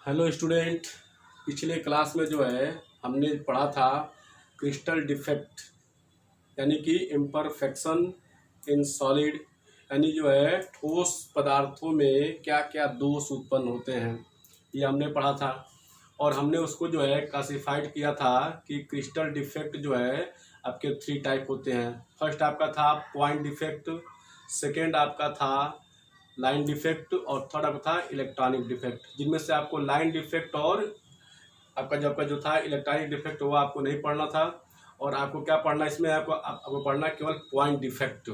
Hello student. पिछले class में जो है हमने पढ़ा था क्रिस्टल डिफेक्ट यानी कि इम्परफेक्शन इन सॉलिड, यानी जो है ठोस पदार्थों में क्या क्या दोष उत्पन्न होते हैं, ये हमने पढ़ा था। और हमने उसको जो है क्लासिफाइड किया था कि क्रिस्टल डिफेक्ट जो है आपके 3 टाइप होते हैं। फर्स्ट आपका था पॉइंट डिफेक्ट, सेकेंड आपका था लाइन डिफेक्ट और थर्ड आपका था इलेक्ट्रॉनिक डिफेक्ट। जिनमें से आपको लाइन डिफेक्ट और आपका जो था इलेक्ट्रॉनिक डिफेक्ट वो आपको नहीं पढ़ना था। और आपको क्या पढ़ना, इसमें आपको पढ़ना केवल पॉइंट डिफेक्ट,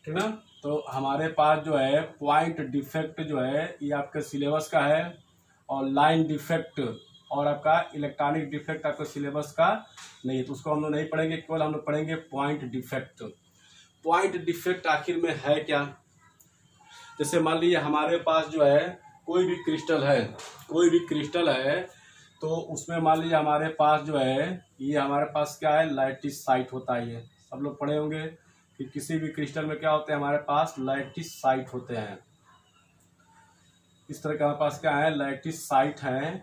ठीक ना। तो हमारे पास जो है पॉइंट डिफेक्ट जो है ये आपके सिलेबस का है, और लाइन डिफेक्ट और आपका इलेक्ट्रॉनिक डिफेक्ट आपके सिलेबस का नहीं है, तो उसको हम लोग नहीं पढ़ेंगे, केवल हम लोग पढ़ेंगे पॉइंट डिफेक्ट। पॉइंट डिफेक्ट आखिर में है क्या? जैसे मान लीजिए हमारे पास जो है कोई भी क्रिस्टल है, तो उसमें मान लीजिए हमारे पास जो है ये हमारे पास क्या है, लैटिस साइट होता है। ये सब लोग पढ़े होंगे कि किसी भी क्रिस्टल में क्या होते हैं, हमारे पास लैटिस साइट होते हैं। इस तरह के हमारे पास क्या है, लैटिस साइट है।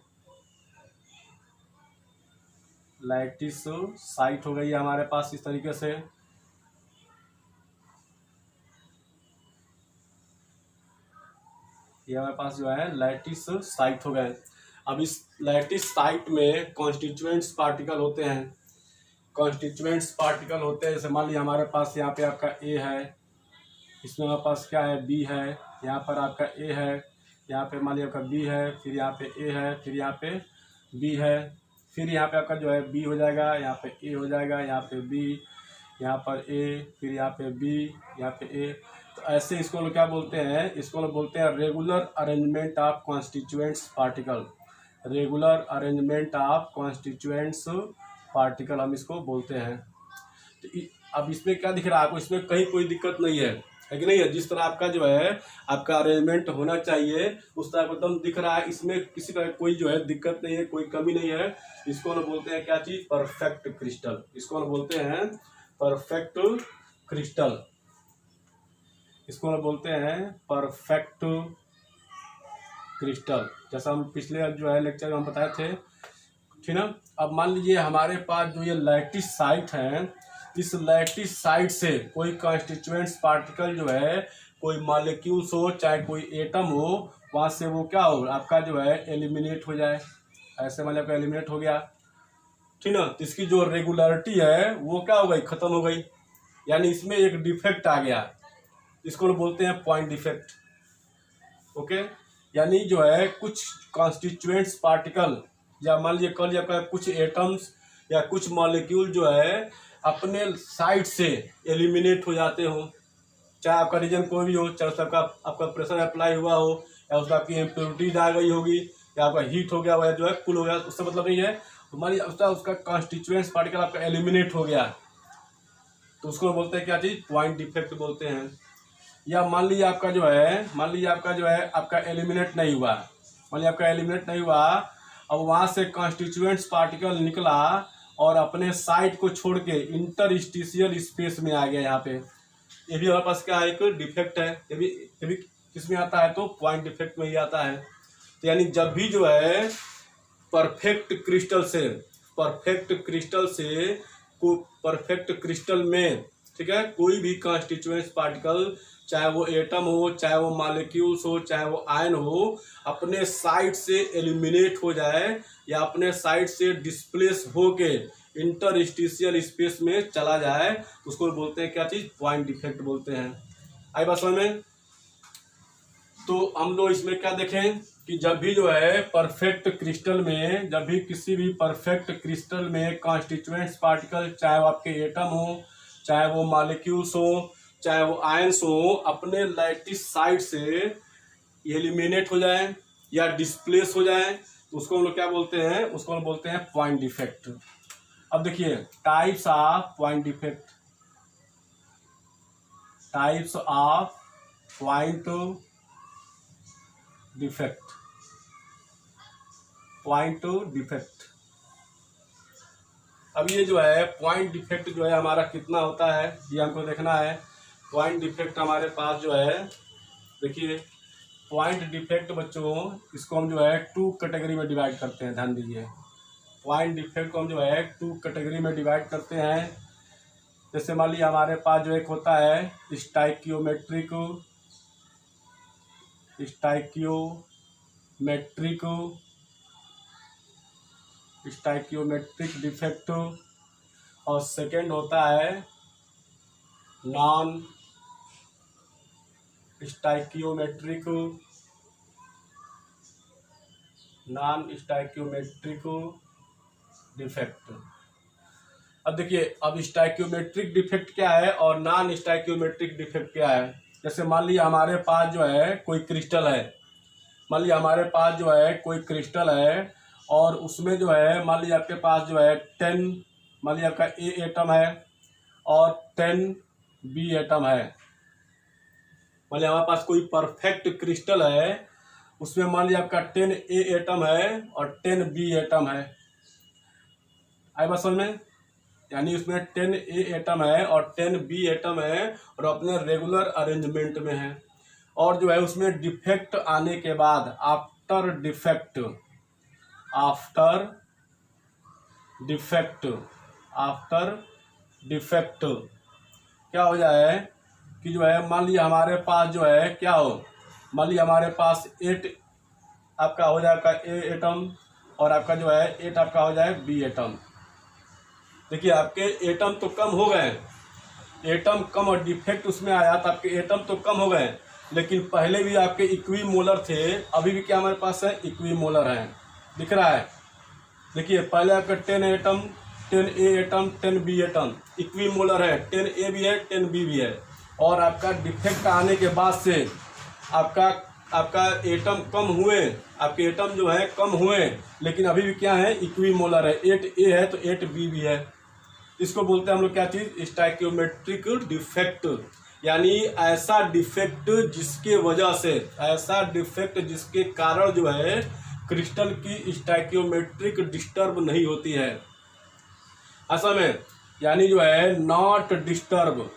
लैटिस साइट हो गई है हमारे पास इस तरीके से। ये हमारे पास जो है लैटिस साइट हो गए। अब इस लैटिस साइट में कॉन्स्टिट्यूएंट्स पार्टिकल होते हैं। कॉन्स्टिट्यूएंट्स पार्टिकल होते हैं, जैसे मान लीजिए हमारे पास यहाँ पे आपका ए है, इसमें हमारे पास क्या है, बी है, यहाँ पर आपका ए है, यहाँ पे मान लीजिए आपका बी है, फिर यहाँ पे ए है, फिर यहाँ पे बी है, फिर यहाँ पे आपका जो है बी हो जाएगा, यहाँ पे ए हो जाएगा, यहाँ पे बी, यहाँ पर ए, फिर यहाँ पे बी, यहाँ पे ए। तो ऐसे इसको लोग क्या बोलते हैं, इसको लोग बोलते हैं regular arrangement of constituents particle. Regular arrangement of constituents particle हम इसको बोलते हैं। तो अब इसमें क्या दिख रहा है आपको, इसमें कहीं कोई दिक्कत नहीं है कि नहीं है। जिस तरह आपका जो है आपका अरेंजमेंट होना चाहिए उस तरह एकदम दिख रहा है, इसमें किसी तरह कोई जो है दिक्कत नहीं है, कोई कमी नहीं है। इसको हम बोलते हैं क्या चीज, परफेक्ट क्रिस्टल। इसको हम बोलते हैं परफेक्ट क्रिस्टल। इसको हम बोलते हैं परफेक्ट क्रिस्टल, जैसा हम पिछले जो है लेक्चर में हम बताए थे, ठीक ना। अब मान लीजिए हमारे पास जो ये लैटिस साइट है, इस लैटिस साइट से कोई कॉन्स्टिट्यूएंट्स पार्टिकल जो है, कोई मॉलिक्यूल्स हो चाहे कोई एटम हो, वहाँ से वो क्या हो, आपका जो है एलिमिनेट हो जाए। ऐसे मान लिया एलिमिनेट हो गया, ठीक ना। तो इसकी जो रेगुलरिटी है वो क्या हो गई, खत्म हो गई, यानी इसमें एक डिफेक्ट आ गया। इसको बोलते हैं पॉइंट डिफेक्ट। ओके, यानी जो है कुछ कॉन्स्टिट्यूएंट्स पार्टिकल या मान लीजिए कल या कुछ एटम्स या कुछ मॉलिक्यूल जो है अपने साइड से एलिमिनेट हो जाते हो, चाहे आपका रीजन कोई भी हो, चाहे उसका आपका प्रेशर अप्लाई हुआ हो, या उसका आपकी इम्प्योरिटीज आ गई होगी, या आपका हीट हो गया या जो है कूल हो गया, उससे मतलब नहीं है। तो मान लीजिए उसका कॉन्स्टिट्यूएंट्स पार्टिकल आपका एलिमिनेट हो गया, तो उसको बोलते हैं क्या चीज, पॉइंट डिफेक्ट बोलते हैं। या मान लीजिए आपका जो है आपका एलिमिनेट नहीं हुआ, मान लीजिए आपका एलिमिनेट नहीं हुआ, अब वहाँ से कॉन्स्टिट्यूएंट्स पार्टिकल निकला और अपने साइट को छोड़ के इंटरस्टिशियल स्पेस में आ गया। यहाँ पे ये भी हमारे पास क्या है, एक डिफेक्ट है। ये भी किसमें आता है, तो पॉइंट डिफेक्ट में ही आता है। तो यानी जब भी जो है परफेक्ट क्रिस्टल में, ठीक है, कोई भी कॉन्स्टिट्यूएंट्स पार्टिकल, चाहे वो एटम हो, चाहे वो मॉलिक्यूल्स हो, चाहे वो आयन हो, अपने साइड से एलिमिनेट हो जाए या अपने साइड से डिस्प्लेस होके इंटरस्टिशियल स्पेस में चला जाए, उसको बोलते हैं क्या चीज, पॉइंट डिफेक्ट बोलते हैं। आई बात समझ में? तो हम लोग इसमें क्या देखें कि जब भी जो है परफेक्ट क्रिस्टल में, जब भी किसी भी परफेक्ट क्रिस्टल में कॉन्स्टिट्यूएंट्स पार्टिकल, चाहे वो आपके एटम हो, चाहे वो मॉलिक्यूल्स हो, चाहे वो आयंस हो, अपने लैटिस साइड से एलिमिनेट हो जाए या डिस्प्लेस हो जाए, तो उसको हम लोग क्या बोलते हैं, उसको हम बोलते हैं पॉइंट डिफेक्ट। अब देखिए types of point defect, types of point defect, point defect. अब ये जो है पॉइंट डिफेक्ट जो है हमारा कितना होता है, ये हमको देखना है। पॉइंट डिफेक्ट हमारे पास जो है, देखिए पॉइंट डिफेक्ट बच्चों, इसको हम जो है 2 कैटेगरी में डिवाइड करते हैं, ध्यान दीजिए। पॉइंट डिफेक्ट को हम जो है 2 कैटेगरी में डिवाइड करते हैं। जैसे मान लीजिए हमारे पास जो एक होता है स्टाइकियोमेट्रिक डिफेक्ट, और सेकंड होता है नॉन स्टाइकियोमेट्रिक डिफेक्ट। अब देखिए, अब स्टाइकियोमेट्रिक डिफेक्ट क्या है और नॉन स्टाइकियोमेट्रिक डिफेक्ट क्या है। जैसे मान लीजिए हमारे पास जो है कोई क्रिस्टल है, और उसमें जो है मान लीजिए आपके पास जो है 10, मान लीजिए आपका ए एटम है और 10 बी एटम है। मान लीजिए हमारे पास कोई परफेक्ट क्रिस्टल है, उसमें मान लीजिए आपका 10 ए एटम है और 10 बी एटम है। आई बात समझ में? यानी उसमें 10 ए एटम है और 10 बी एटम है और अपने रेगुलर अरेंजमेंट में है। और जो है उसमें डिफेक्ट आने के बाद आफ्टर डिफेक्ट क्या हो जाए कि जो है मान लीजिए हमारे पास जो है क्या हो, मान लीजिए हमारे पास 8 आपका हो जाए आपका ए एटम और आपका जो है 8 आपका हो जाए बी एटम। देखिए आपके एटम तो कम हो गए, एटम कम और डिफेक्ट उसमें आया तो आपके एटम तो कम हो गए, लेकिन पहले भी आपके इक्विमोलर थे, अभी भी क्या हमारे पास है, इक्विमोलर है। दिख रहा है? देखिए पहले आपका 10 एटम, 10 ए एटम, 10 बी एटम इक्विमोलर है, 10 ए भी है, 10 बी भी है। और आपका डिफेक्ट आने के बाद से आपका एटम कम हुए, आपके एटम जो है कम हुए, लेकिन अभी भी क्या है, इक्विमोलर है। 8 ए है तो 8 बी भी है। इसको बोलते हैं हम लोग क्या चीज, स्टाइकियोमेट्रिक डिफेक्ट। यानी ऐसा डिफेक्ट जिसके कारण जो है क्रिस्टल की स्टाइकियोमेट्रिक डिस्टर्ब नहीं होती है। असल में यानी जो है नॉट डिस्टर्ब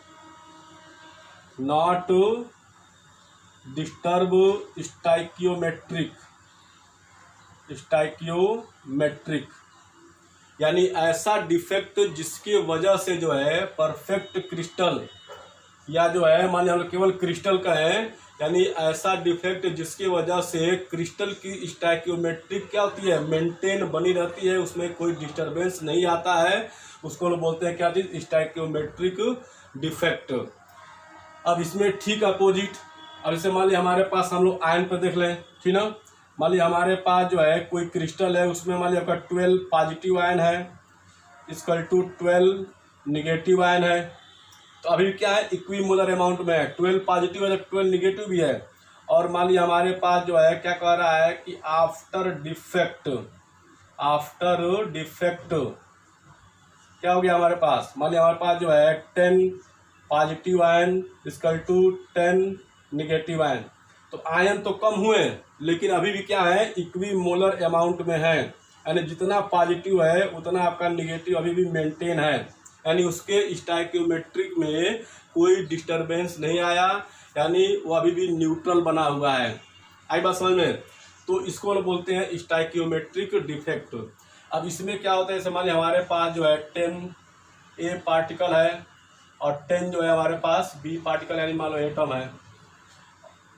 स्टाइकियोमेट्रिक, यानी ऐसा डिफेक्ट जिसकी वजह से जो है परफेक्ट क्रिस्टल, या जो है मान लीजिए हम लोग केवल क्रिस्टल का है, यानी ऐसा डिफेक्ट जिसकी वजह से क्रिस्टल की स्टाइकियोमेट्रिक क्या होती है, मेंटेन बनी रहती है, उसमें कोई डिस्टरबेंस नहीं आता है, उसको लोग बोलते हैं क्या चीज, स्टाइकियोमेट्रिक डिफेक्ट। अब इसमें ठीक अपोजिट, अब जैसे मान लीजिए हमारे पास हम लोग आयन पर देख लें, ठीक ना। मान लीजिए हमारे पास जो है कोई क्रिस्टल है, उसमें मान लीजिए आपका 12 पॉजिटिव आयन है इक्वल टू 12 निगेटिव आयन है। तो अभी क्या है, इक्विमोलर अमाउंट में है, 12 पॉजिटिव है तो 12 निगेटिव भी है। और मान लीजिए हमारे पास जो है क्या कह रहा है कि आफ्टर डिफेक्ट क्या हो गया हमारे पास, मान लीजिए हमारे पास जो है 10 positive ion equal to 10 negative ion. तो आयन तो कम हुए, लेकिन अभी भी क्या है, इक्विमोलर अमाउंट में है, यानी जितना पॉजिटिव है उतना आपका निगेटिव अभी भी मेंटेन है, यानी उसके स्टाइकियोमेट्रिक में कोई डिस्टरबेंस नहीं आया, यानी वो अभी भी न्यूट्रल बना हुआ है। आई बात समझ में? तो इसको बोलते हैं स्टाइकियोमेट्रिक डिफेक्ट। अब इसमें क्या होता है, जैसे मान लीजिए हमारे पास जो है 10 ए पार्टिकल है और 10 जो है हमारे पास बी पार्टिकल, यानी मान लो एटम है।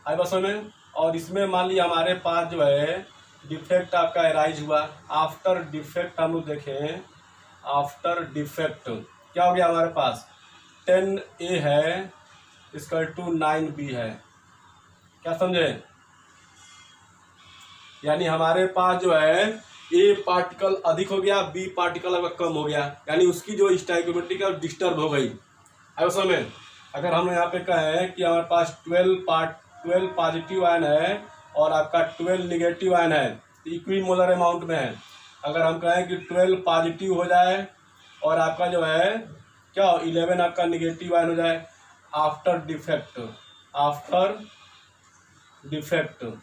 आई बात समझ में? और इसमें मान लीजिए हमारे पास जो है डिफेक्ट आपका अराइज हुआ। आफ्टर डिफेक्ट हम लोग देखें, आफ्टर डिफेक्ट क्या हो गया हमारे पास, 10 ए है इक्वल टू 9 बी है। क्या समझे? यानी हमारे पास जो है ए पार्टिकल अधिक हो गया, बी पार्टिकल अगर कम हो गया, यानी उसकी जो स्टाइकियोमेट्रिक है डिस्टर्ब हो गई। अब उसमें अगर हम यहाँ पे कहें कि हमारे पास 12 पॉजिटिव आयन है और आपका 12 निगेटिव आयन है, तो इक्विमोलर अमाउंट में है। अगर हम कहें कि 12 पॉजिटिव हो जाए और आपका जो है क्या हो, 11 आपका निगेटिव आयन हो जाए आफ्टर डिफेक्ट, तो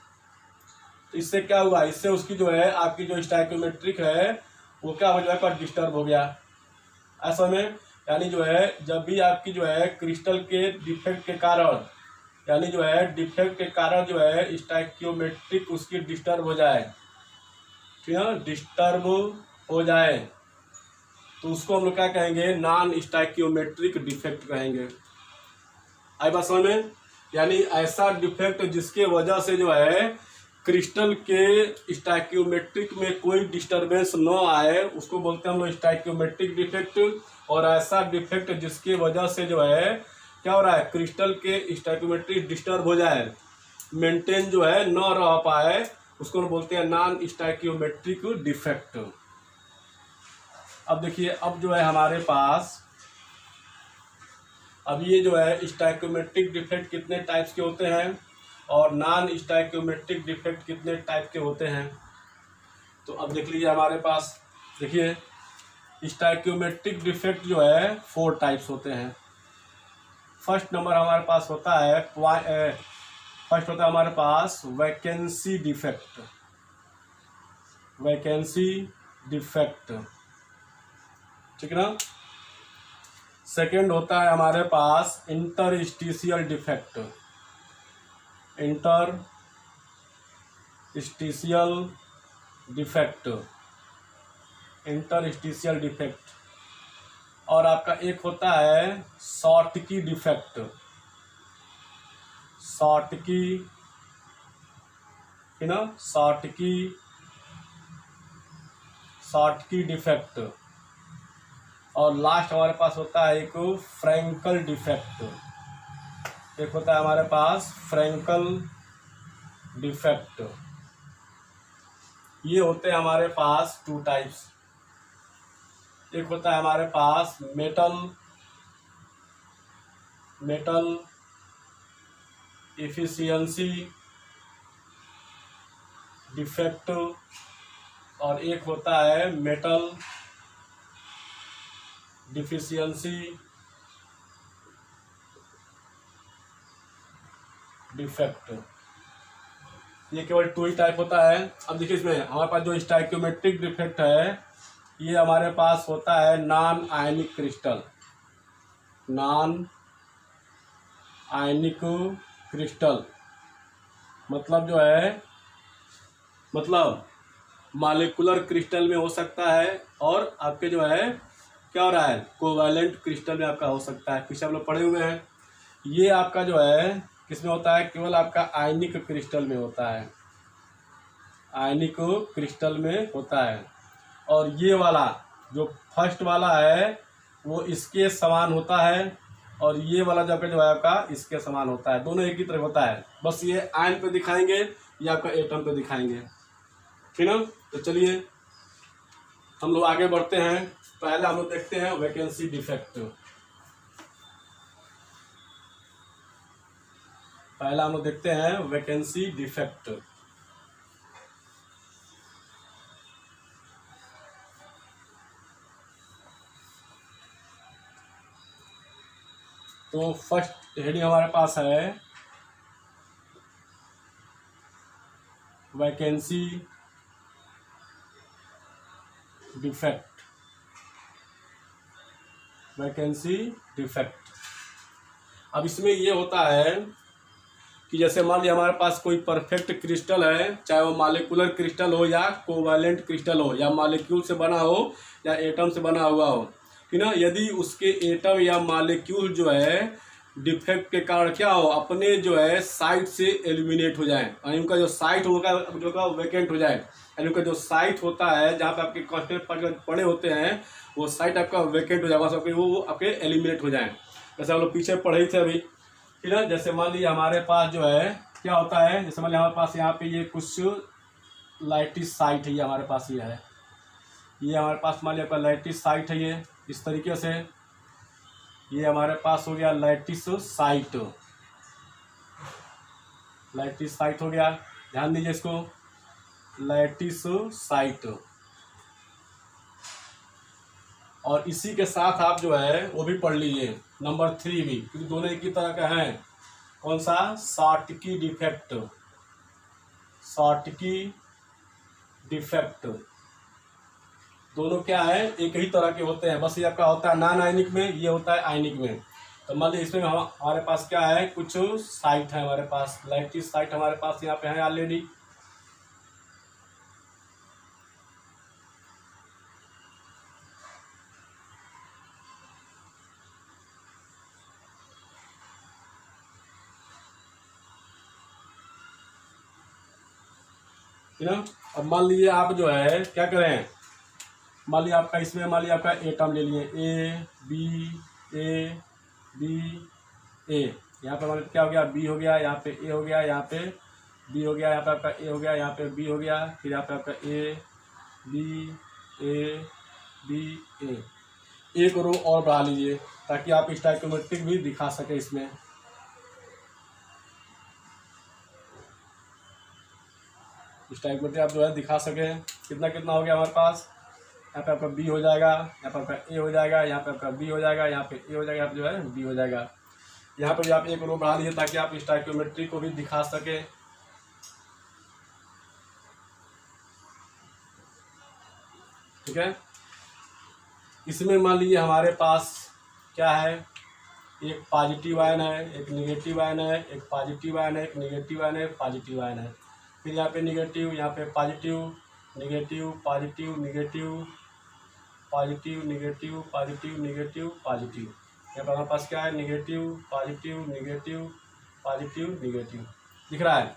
इससे क्या हुआ, इससे उसकी जो है आपकी जो स्टाइकियोमेट्रिक है वो क्या हो जाएगा, डिस्टर्ब हो गया। ऐसा में यानी जो है जब भी आपकी जो है क्रिस्टल के डिफेक्ट के कारण यानी जो है डिफेक्ट के कारण जो है स्टाइक्योमेट्रिक उसकी डिस्टर्ब हो जाए, ठीक है, डिस्टर्ब हो जाए, तो उसको हम लोग क्या कहेंगे, नॉन स्टाइक्योमेट्रिक डिफेक्ट कहेंगे। आई बात समझ में? यानी ऐसा डिफेक्ट जिसके वजह से जो है क्रिस्टल के स्टाइक्योमेट्रिक में कोई डिस्टरबेंस न आए, उसको बोलते हैं हम लोग स्टाइक्योमेट्रिक डिफेक्ट। और ऐसा डिफेक्ट जिसके वजह से जो है क्या हो रहा है, क्रिस्टल के स्टाइक्योमेट्रिक डिस्टर्ब हो जाए, मेंटेन जो है न रह पाए, उसको बोलते हैं नॉन स्टाइक्योमेट्रिक डिफेक्ट। अब देखिए, अब जो है हमारे पास, अब ये जो है स्टाइक्योमेट्रिक डिफेक्ट कितने टाइप्स के होते हैं और नॉन स्टाइक्योमेट्रिक डिफेक्ट कितने टाइप के होते हैं। तो अब देख लीजिए हमारे पास, देखिए स्टाइक्योमेट्रिक डिफेक्ट जो है 4 टाइप्स होते हैं। फर्स्ट नंबर हमारे पास होता है फर्स्ट होता है हमारे पास वैकेंसी डिफेक्ट, वैकेंसी डिफेक्ट, ठीक है ना। सेकेंड होता है हमारे पास interstitial defect, interstitial defect, interstitial defect. और आपका एक होता है शॉर्टकी डिफेक्ट, शॉर्टकी, है ना, शॉर्टकी डिफेक्ट। और लास्ट हमारे पास होता है एक फ्रैंकल डिफेक्ट, एक होता है हमारे पास फ्रैंकल डिफेक्ट। ये होते हैं हमारे पास 2 टाइप्स। एक होता है हमारे पास मेटल एफिशिएंसी डिफेक्ट, और एक होता है मेटल डिफिशियंसी डिफेक्ट। ये केवल 2 ही टाइप होता है। अब देखिए इसमें हमारे पास जो स्टाइक्योमेट्रिक डिफेक्ट है, ये हमारे पास होता है non ionic crystal, non ionic crystal, मतलब जो है, मतलब मॉलिक्यूलर क्रिस्टल में हो सकता है, और आपके जो है क्या हो रहा है, कोवैलेंट क्रिस्टल में आपका हो सकता है। पीछे आप लोग पढ़े हुए हैं। ये आपका जो है किसमें होता है, केवल आपका आयनिक क्रिस्टल में होता है, आयनिक क्रिस्टल में होता है। और ये वाला जो फर्स्ट वाला है वो इसके समान होता है, और ये वाला जो है आपका इसके समान होता है, दोनों एक ही तरह होता है, बस ये आयन पे दिखाएंगे, ये आपका एटम पे दिखाएंगे, ठीक ना। तो चलिए हम लोग आगे बढ़ते हैं। पहले हम लोग देखते हैं वैकेंसी डिफेक्ट। पहला हम लोग देखते हैं वैकेंसी डिफेक्ट। तो फर्स्ट हेडिंग हमारे पास है वैकेंसी डिफेक्ट, वैकेंसी डिफेक्ट। अब इसमें ये होता है कि जैसे मान लिया हमारे पास कोई परफेक्ट क्रिस्टल है, चाहे वो मॉलिक्यूलर क्रिस्टल हो या कोवैलेंट क्रिस्टल हो, या मॉलिक्यूल से बना हो या एटम से बना हुआ हो, कि ना, यदि उसके एटम या मॉलिक्यूल जो है डिफेक्ट के कारण क्या हो, अपने जो है साइट से एलिमिनेट हो जाए, यानी उनका जो साइट होगा जो वैकेंट हो जाए, यानी उनका जो साइट होता है जहाँ पे आपके कांस्टेंट पड़े होते हैं, वो साइट आपका वैकेंट हो जाएगा, वो आपके एलिमिनेट हो जाए। जैसे हम लोग पीछे पढ़े ही थे अभी, ठीक है। जैसे मान लीजिए हमारे पास जो है क्या होता है, जैसे मान लीजिए हमारे पास यहाँ पे ये कुछ लाइटिस साइट है, ये हमारे पास ये है, ये हमारे पास मान लीजिए आपका लाइटिस साइट है, ये इस तरीके से, ये हमारे पास हो गया लाइटिस साइट, लाइटिस साइट हो गया, ध्यान दीजिए इसको, लाइटिस साइट। और इसी के साथ आप जो है वो भी पढ़ लीजिए नंबर 3 भी, क्योंकि दोनों एक ही तरह का है। कौन सा, शॉर्टकी डिफेक्ट, शॉर्टकी डिफेक्ट, दोनों क्या है, एक ही तरह के होते हैं, बस ये आपका होता है नॉन आयनिक में, ये होता है आयनिक में। तो मान लीजिए इसमें हमारे पास क्या है, कुछ साइट है हमारे पास, लैटिस साइट हमारे पास यहाँ पे है ऑलरेडी। अब मान लीजिए आप जो है क्या करें, मान लीजिए आपका इसमें मान लीजिए आपका ए टर्म ले लिए, ए बी ए, यहाँ पे मतलब क्या हो गया, बी हो गया, यहाँ पे ए हो गया, यहाँ पे बी हो गया, यहाँ पे आपका ए हो गया, यहाँ पे बी हो गया, फिर यहाँ पे आपका ए बी ए। एक रो और बढ़ा लीजिए ताकि आप स्टैकोमेट्रिक भी दिखा सके इसमें। स्टैकोमेट्रिक आप जो है दिखा सके। कितना कितना हो गया हमारे पास, यहाँ पे आपका बी हो जाएगा, यहाँ पे आपका ए हो जाएगा, यहाँ पे आपका बी हो जाएगा, यहाँ पे ए हो जाएगा, यहाँ पे जो है बी हो जाएगा। यहाँ पे भी आप एक रो बढ़ा लीजिए ताकि आप स्टैकोमेट्री को भी दिखा सके। ठीक है, इसमें मान लीजिए हमारे पास क्या है, एक पॉजिटिव आयन है, एक निगेटिव आयन है, एक पॉजिटिव आयन है, एक निगेटिव आयन है, पॉजिटिव आयन है। फिर यहाँ पे निगेटिव, यहाँ पे positive, negative, positive, negative, positive, negative, positive, negative, positive. यहाँ पर हमारे पास क्या है, negative, positive, negative, positive, negative दिख रहा है।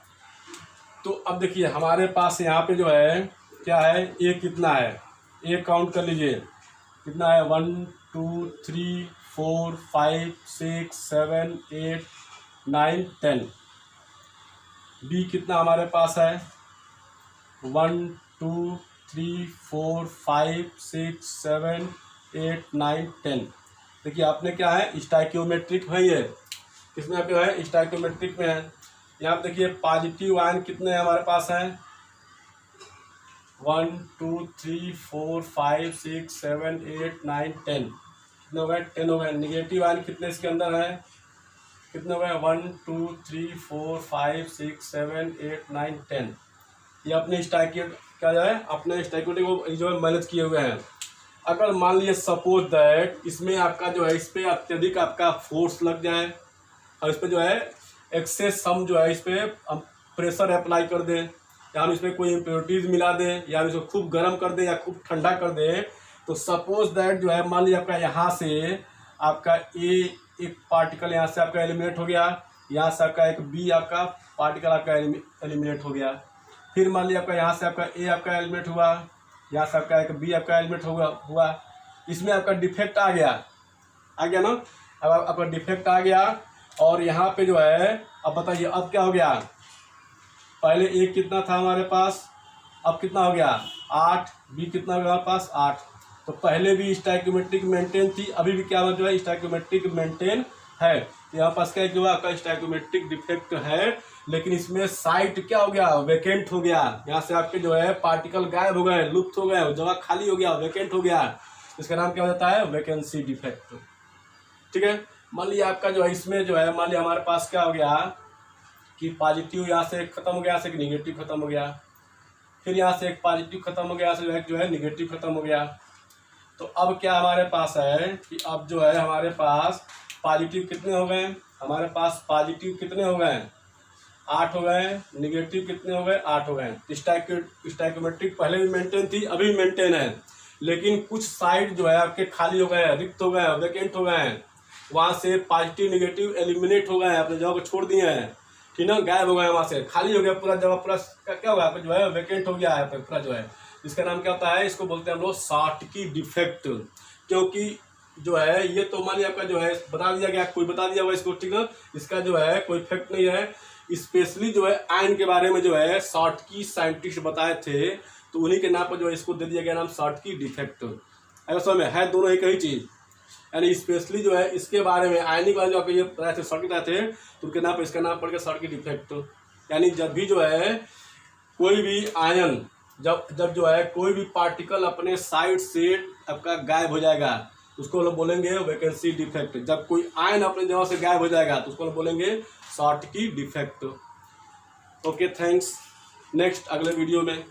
तो अब देखिए हमारे पास यहाँ पे जो है क्या है, ए कितना है, ए काउंट कर लीजिए कितना है, 1 2 3 4 5 6 7 8 9 10। बी कितना हमारे पास है, 1 2 3 4 5 6 7 8 9 10। देखिए आपने क्या है, स्टैकियोमेट्रिक है, ये किसमें पे है, स्टैकियोमेट्रिक में है। यहाँ पे देखिए पॉजिटिव आयन कितने हमारे पास हैं, 1 2 3 4 5 6 7 8 9 10। कितने हो गए, 10 हो गए। निगेटिव आयन कितने इसके अंदर है, कितने हो गए, 1 2 3 4 5 6 7 8 9 10। ये अपने स्टैकियो क्या जो है, अपने स्टैकियोमेट्रिक को जो है मैनेज किए हुए हैं। अगर मान लीजिए सपोज दैट इसमें आपका जो है, इस पर अत्यधिक आपका फोर्स लग जाए और इस पर जो है एक्सेस सम जो है इस पर प्रेशर अप्लाई कर दें, या हम इसमें कोई इम्प्योरिटीज मिला दें, या हम इसको खूब गर्म कर दें या खूब ठंडा कर दें, तो सपोज दैट जो है मान लीजिए आपका यहाँ से आपका ए एक पार्टिकल यहाँ से आपका एलिमिनेट हो गया, यहाँ से आपका एक बी आपका पार्टिकल आपका एलिमिनेट हो गया। फिर मान लीजिए आपका यहाँ से आपका ए आपका एलिमिनेट हुआ, यहाँ से आपका एक बी आपका एलिमिनेट हुआ। इसमें आपका डिफेक्ट आ गया ना, अब आपका डिफेक्ट आ गया और यहाँ पे जो है अब बताइए अब क्या हो गया, पहले एक कितना था हमारे पास, अब कितना हो गया 8, बी कितना हो गया हमारे पास 8। तो पहले भी स्टैकियोमेट्रिक मेंटेन थी, अभी भी क्या जो है स्टैकियोमेट्रिक मेंटेन है। तो यहाँ पास क्या हुआ, आपका स्टैकियोमेट्रिक डिफेक्ट है, लेकिन इसमें साइट क्या हो गया, वेकेंट हो गया। यहाँ से आपके जो है पार्टिकल गायब हो गए, लुप्त हो गए, जगह खाली हो गया, वेकेंट हो गया। इसका नाम क्या हो जाता है, वैकेंसी डिफेक्ट। ठीक है, मान लीजिए आपका जो है इसमें जो है मान लीजिए हमारे पास क्या हो गया कि पॉजिटिव यहाँ से खत्म हो गया, यहाँ से एक निगेटिव खत्म हो गया, फिर यहाँ से एक पॉजिटिव खत्म हो गया, यहाँ से जो है निगेटिव खत्म हो गया। तो अब क्या हमारे पास है कि अब जो है हमारे पास पॉजिटिव कितने हो गए, हमारे पास पॉजिटिव कितने हो गए 8 हो गए, निगेटिव कितने हो गए 8 हो गए। स्टैकियोमेट्रिक पहले भी मेंटेन थी, अभी भी मेंटेन है, लेकिन कुछ साइड जो है आपके खाली हो गए, रिक्त हो गए, वेकेंट हो गए, वहाँ से पॉजिटिव निगेटिव एलिमिनेट हो गए, अपने जगह को छोड़ दिए हैं, ठीक ना, गायब हो गए, वहाँ से खाली हो गया पूरा जगह, पूरा क्या हुआ जो है वेकेंट हो गया है पूरा जो है। इसका नाम क्या होता है, इसको बोलते हैं हम लोग शॉर्टकी डिफेक्ट। क्योंकि जो है ये तो मान लिया आपका जो है बता दिया गया, कोई बता दिया हुआ इसको, ठीक है, इसका जो है कोई इफेक्ट नहीं है। स्पेशली जो है आयन के बारे में जो है शॉर्टकी साइंटिस्ट बताए थे, तो उन्हीं के नाम पर जो है इसको दे दिया गया नाम शॉर्टकी डिफेक्ट। ऐसा में है दोनों एक ही चीज, यानी स्पेशली जो है इसके बारे में आयनिक वाले जो आपको ये बताए थे शॉर्टकी बताए थे, तो उनके नाम पर इसका नाम पड़ गया शॉर्टकी डिफेक्ट। यानी जब भी जो है कोई भी आयन जब जो है कोई भी पार्टिकल अपने साइड से आपका गायब हो जाएगा, उसको लोग बोलेंगे वैकेंसी डिफेक्ट। जब कोई आयन अपने जगह से गायब हो जाएगा तो उसको लोग बोलेंगे Schottky defect. Okay, thanks. Next अगले वीडियो में